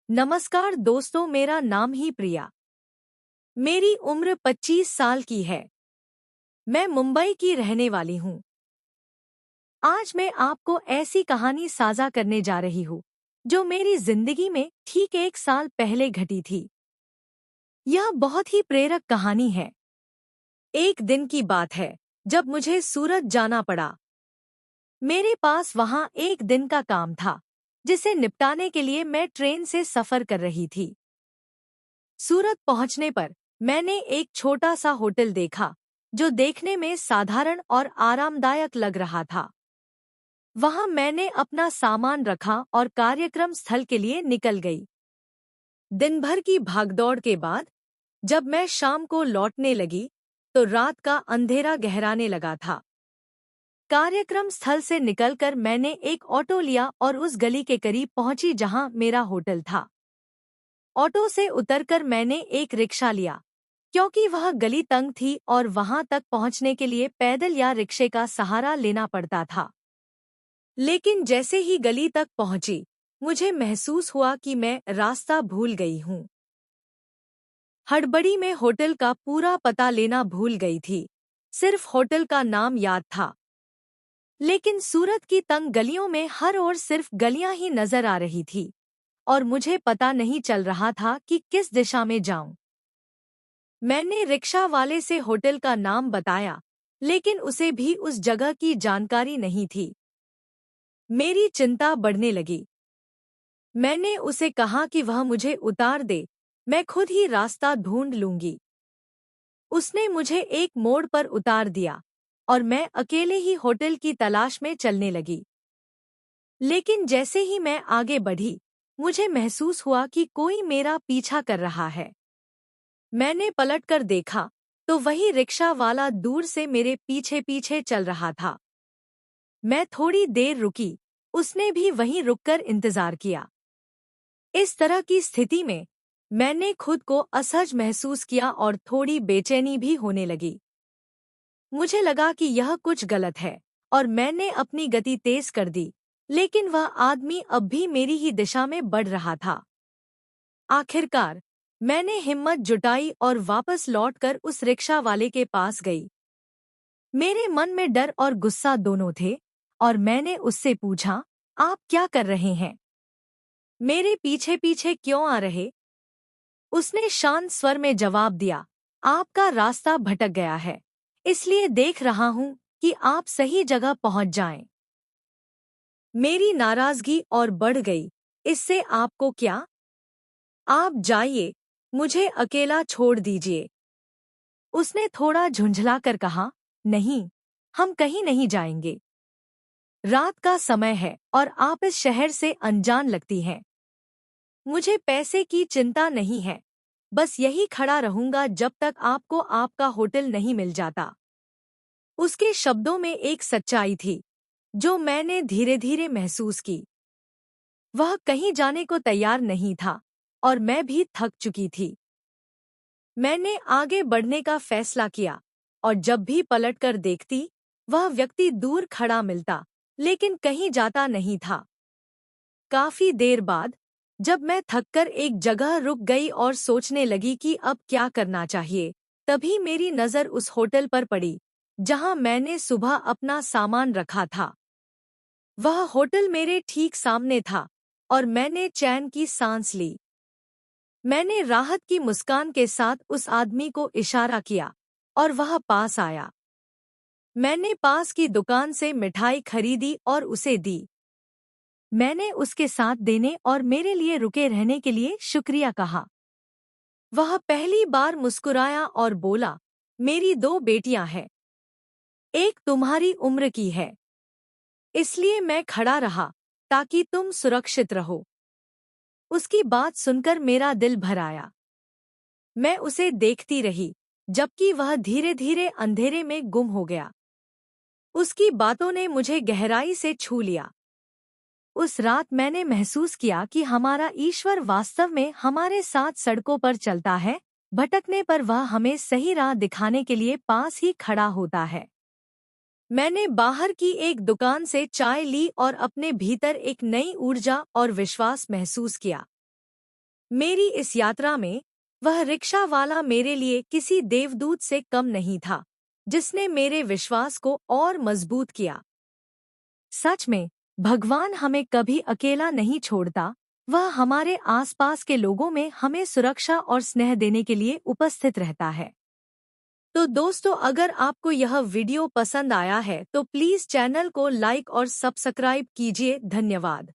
नमस्कार दोस्तों, मेरा नाम ही प्रिया। मेरी उम्र 25 साल की है। मैं मुंबई की रहने वाली हूँ। आज मैं आपको ऐसी कहानी साझा करने जा रही हूँ जो मेरी जिंदगी में ठीक 1 साल पहले घटी थी। यह बहुत ही प्रेरक कहानी है। एक दिन की बात है जब मुझे सूरत जाना पड़ा। मेरे पास वहाँ एक दिन का काम था जिसे निपटाने के लिए मैं ट्रेन से सफर कर रही थी। सूरत पहुंचने पर मैंने एक छोटा सा होटल देखा जो देखने में साधारण और आरामदायक लग रहा था। वहां मैंने अपना सामान रखा और कार्यक्रम स्थल के लिए निकल गई। दिन भर की भागदौड़ के बाद जब मैं शाम को लौटने लगी तो रात का अंधेरा गहराने लगा था। कार्यक्रम स्थल से निकलकर मैंने एक ऑटो लिया और उस गली के करीब पहुंची जहां मेरा होटल था। ऑटो से उतरकर मैंने एक रिक्शा लिया क्योंकि वह गली तंग थी और वहां तक पहुंचने के लिए पैदल या रिक्शे का सहारा लेना पड़ता था। लेकिन जैसे ही गली तक पहुंची, मुझे महसूस हुआ कि मैं रास्ता भूल गई हूँ। हड़बड़ी में होटल का पूरा पता लेना भूल गई थी। सिर्फ होटल का नाम याद था। लेकिन सूरत की तंग गलियों में हर ओर सिर्फ गलियां ही नजर आ रही थी और मुझे पता नहीं चल रहा था कि किस दिशा में जाऊं। मैंने रिक्शा वाले से होटल का नाम बताया, लेकिन उसे भी उस जगह की जानकारी नहीं थी। मेरी चिंता बढ़ने लगी। मैंने उसे कहा कि वह मुझे उतार दे, मैं खुद ही रास्ता ढूंढ लूंगी। उसने मुझे एक मोड़ पर उतार दिया और मैं अकेले ही होटल की तलाश में चलने लगी। लेकिन जैसे ही मैं आगे बढ़ी, मुझे महसूस हुआ कि कोई मेरा पीछा कर रहा है। मैंने पलटकर देखा तो वही रिक्शा वाला दूर से मेरे पीछे पीछे चल रहा था। मैं थोड़ी देर रुकी, उसने भी वहीं रुककर इंतजार किया। इस तरह की स्थिति में मैंने खुद को असहज महसूस किया और थोड़ी बेचैनी भी होने लगी। मुझे लगा कि यह कुछ गलत है और मैंने अपनी गति तेज कर दी, लेकिन वह आदमी अब भी मेरी ही दिशा में बढ़ रहा था। आखिरकार मैंने हिम्मत जुटाई और वापस लौटकर उस रिक्शा वाले के पास गई। मेरे मन में डर और गुस्सा दोनों थे और मैंने उससे पूछा, आप क्या कर रहे हैं? मेरे पीछे पीछे क्यों आ रहे? उसने शांत स्वर में जवाब दिया, आपका रास्ता भटक गया है, इसलिए देख रहा हूं कि आप सही जगह पहुंच जाएं। मेरी नाराजगी और बढ़ गई, इससे आपको क्या? आप जाइए, मुझे अकेला छोड़ दीजिए। उसने थोड़ा झुंझलाकर कहा, नहीं, हम कहीं नहीं जाएंगे। रात का समय है और आप इस शहर से अनजान लगती हैं। मुझे पैसे की चिंता नहीं है, बस यही खड़ा रहूंगा जब तक आपको आपका होटल नहीं मिल जाता। उसके शब्दों में एक सच्चाई थी जो मैंने धीरे धीरे महसूस की। वह कहीं जाने को तैयार नहीं था और मैं भी थक चुकी थी। मैंने आगे बढ़ने का फैसला किया और जब भी पलटकर देखती, वह व्यक्ति दूर खड़ा मिलता, लेकिन कहीं जाता नहीं था। काफी देर बाद जब मैं थककर एक जगह रुक गई और सोचने लगी कि अब क्या करना चाहिए, तभी मेरी नज़र उस होटल पर पड़ी जहां मैंने सुबह अपना सामान रखा था। वह होटल मेरे ठीक सामने था और मैंने चैन की सांस ली। मैंने राहत की मुस्कान के साथ उस आदमी को इशारा किया और वह पास आया। मैंने पास की दुकान से मिठाई खरीदी और उसे दी। मैंने उसके साथ देने और मेरे लिए रुके रहने के लिए शुक्रिया कहा। वह पहली बार मुस्कुराया और बोला, मेरी 2 बेटियां हैं, एक तुम्हारी उम्र की है, इसलिए मैं खड़ा रहा ताकि तुम सुरक्षित रहो। उसकी बात सुनकर मेरा दिल भर आया। मैं उसे देखती रही जबकि वह धीरे धीरे अंधेरे में गुम हो गया। उसकी बातों ने मुझे गहराई से छू लिया। उस रात मैंने महसूस किया कि हमारा ईश्वर वास्तव में हमारे साथ सड़कों पर चलता है। भटकने पर वह हमें सही राह दिखाने के लिए पास ही खड़ा होता है। मैंने बाहर की एक दुकान से चाय ली और अपने भीतर एक नई ऊर्जा और विश्वास महसूस किया। मेरी इस यात्रा में वह रिक्शा वाला मेरे लिए किसी देवदूत से कम नहीं था, जिसने मेरे विश्वास को और मजबूत किया। सच में, भगवान हमें कभी अकेला नहीं छोड़ता, वह हमारे आसपास के लोगों में हमें सुरक्षा और स्नेह देने के लिए उपस्थित रहता है। तो दोस्तों, अगर आपको यह वीडियो पसंद आया है तो प्लीज़ चैनल को लाइक और सब्सक्राइब कीजिए। धन्यवाद।